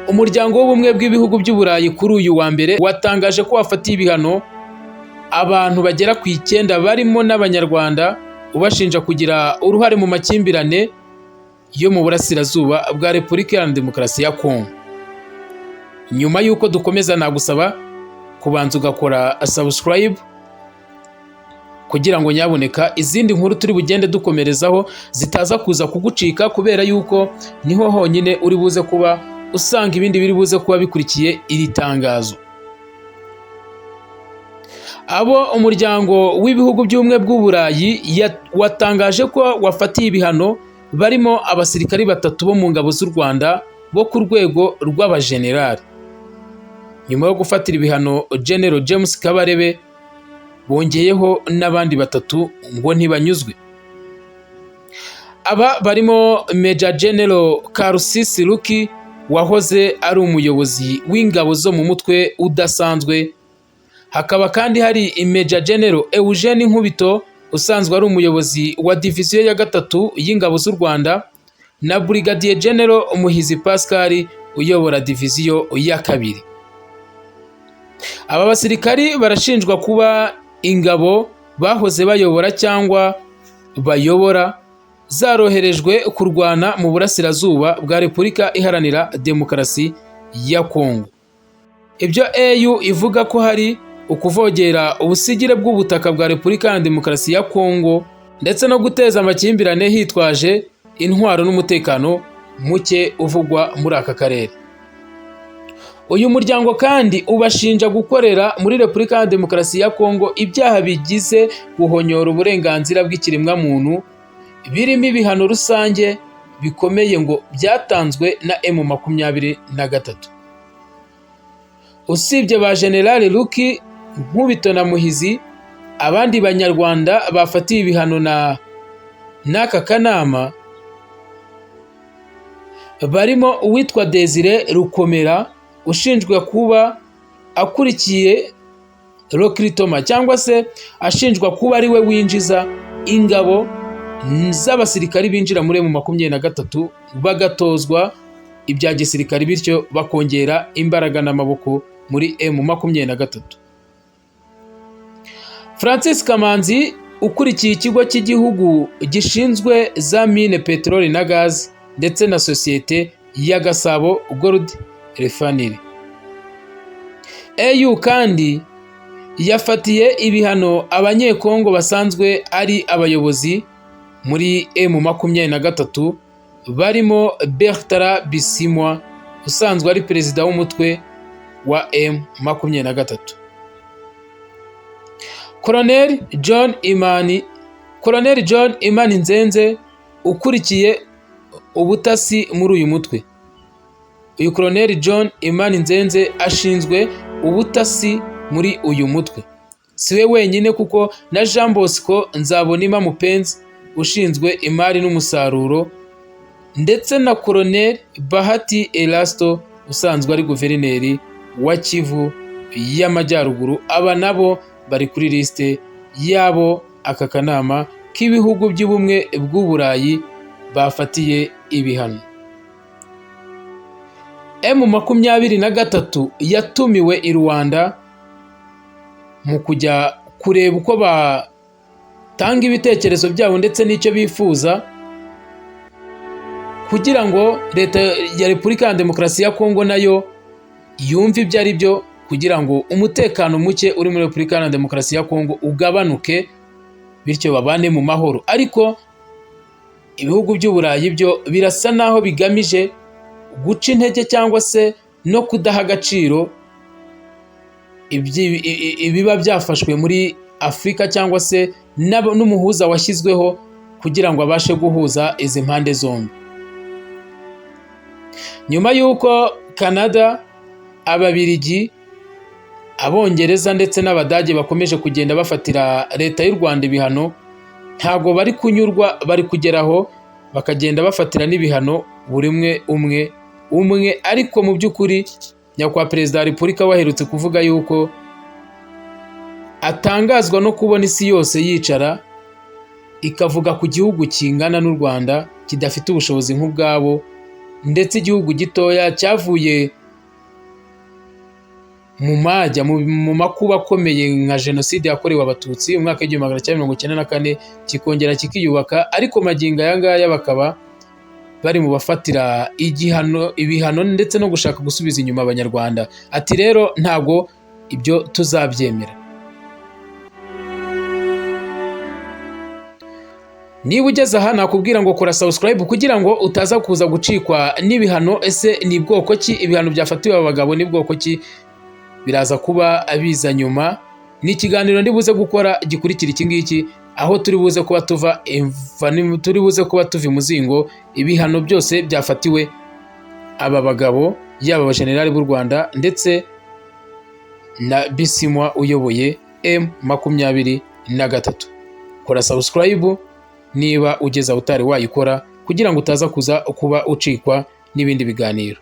Umuryango w'ubumwe bw'ibihugu by'Uburayi kuri uyu wa mbere watangaje ko wafatiye ibihano abantu bagera ku 9 barimo n'Abanyarwanda ubashinja kugira uruhare mu makimbirane yo mu burasirazuba bwa Repubulika Iharanira Demokarasi ya Kongo. Nyuma y'uko dukomeza nagusaba kubanza ugakora subscribe kugira ngo nyaboneka izindi nkuru turi bugende dukomerezaho zitaza kuza kugucika, kubera yuko niho honyine uri buze kuba usanga ibindi biri buze kuba bikurikiye iri tangazo. Abo umuryango w'ibihugu by'ubumwe bw'Uburayi watangaje ko wafatiye ibihano barimo abasirikari 3 bo mu ngabo z'u Rwanda bo ku rwego rw'abajenerali. Nyuma yo gufatira ibihano General James Kabarebe, bongeyeho n'abandi 3 ngo ntibanyuzwe. Aba barimo Major General Karusisi Luki wahoze ari umuyobozi w'ingabo zo mu mutwe udasanzwe. Hakaba kandi hari Major General Eugene Nkubito usanzwe ari umuyobozi wa division ya 3 y'ingabo z'u Rwanda, na Brigadier General Umuhizi Pascal uyobora division ya 2. Aba basirikari barashinjwa kuba ingabo bahoze bayobora cyangwa bayobora zaroherejwe kurwana mu burasirazuba bwa Repubulika Iharanira Demokarasi ya Kongo. Ibyo EU ivuga ko hari ukuvogera ubusigire bw'ubutaka bwa Repubulika Iharanira Demokarasi ya Kongo ndetse no guteza amakimbirane hitwaje intwaro n'umutekano muke uvugwa muri aka karere. Uyu muryango kandi ubashinja gukorera muri Repubulika Iharanira Demokarasi ya Kongo ibyaha bigize guhonyora uburenganzira bw'ikiremwa muntu, birimo ibihano rusange bikomeye ngo byatanzwe na M23. Usibye ba General Luki, Nkubito na Muhizi, abandi banyarwanda bafatiye ibihano n'aka kanama barimo uwitwa Desire Rukomera ushinjwa kuba akurikiye Rokritoma cyangwa se ashinjwa kuba ari we winjiza ingabo z'abasirikari binjira muri M23 bagatozwa ibya gisirikari, bityo bakongera imbaraga n'amaboko muri M23. Francis Kamanzi ukurikiye ikigo cy'igihugu gishinzwe za mine, peteroli na gaz ndetse na sosiyete ya Gasabo Gold Refinery. EU kandi yafatiye ibihano abanyekongo basanzwe ari abayobozi muri M23 barimo Bertrand Bisimwa usanzwe ari perezida w'umutwe wa M23, Colonel John Imani Nzenze ukurikiye ubutasi muri uyu mutwe. Uyu Colonel John Imani Nzenze ashinzwe ubutasi muri uyu mutwe. Siwe wenyine kuko na Jean Bosco Nzabonima Mupenzi ushinzwe imari n'umusaruro, ndetse na Colonel Bahati Elasto usanzwe ari guverineri wa Kivu y'Amajyaruguru. Aba nabo bari kuri liste yabo aka kanama k'ibihugu by'ubumwe bw'Uburayi bafatiye ibihano. M23 yatumiwe i Rwanda mu kujya kureba uko batanga ibitekerezo byabo ndetse n'icyo bifuza kugira ngo leta ya Repubulika Iharanira Demokarasi ya Kongo nayo yumve ibyo ari byo, kugira ngo umutekano muke uri muri Repubulika Iharanira Demokarasi ya Kongo ugabanuke, bityo babane mu mahoro. Ariko ibihugu by'Uburayi byo birasa naho bigamije guca intege cyangwa se no kudaha agaciro ibiba byafashwe muri Afurika cyangwa se n'umuhuza washyizweho kugira ngo abashe guhuza izi mpande zombi. Nyuma y'uko Canada, Ababiligi, Abongereza ndetse n'Abadage bakomeje kugenda bafatira leta y'u Rwanda ibihano, ntago bari kunyurwa, bari kugeraho bakagenda bafatira n'ibihano buri umwe. Ariko mu by'ukuri nyakubahwa Perezida wa Repubulika waherutse kuvuga yuko atangazwa no kubona isi yose yicara ikavuga ku gihugu kingana n'u Rwanda kidafite ubushobozi nk'ubwabo, ndetse igihugu gitoya cyavuye mu majya mu makuba akomeye nka jenoside yakorewe abatutsi umwaka w'1994 kikongera kikiyubaka, ariko magingo aya ngaya bakaba bari mu bafatira ibihano ndetse no gushaka gusubiza inyuma abanyarwanda. Ati rero ntabwo ibyo tuzabyemera. Niba ugeze aha nakubwira ngo kora subscribe kugira ngo utaza kuza gucikwa n'ibihano. Ese ni bwoko ki ibihano byafatiwe abagabo? Ni bwoko ki? Biraza kuba abiza nyuma. Ni ikiganiro ndi buze gukora gikurikira iki ngiki, aho turi buze kuba tuva imuzingo ibihano byose byafatiwe aba bagabo, yaba abajenerali b'u Rwanda ndetse na Bisimwa uyoboye M23. Kora subscribe niba ugeze aho utari wayikora kugira ngo utaza kuza kuba ucikwa n'ibindi biganiro.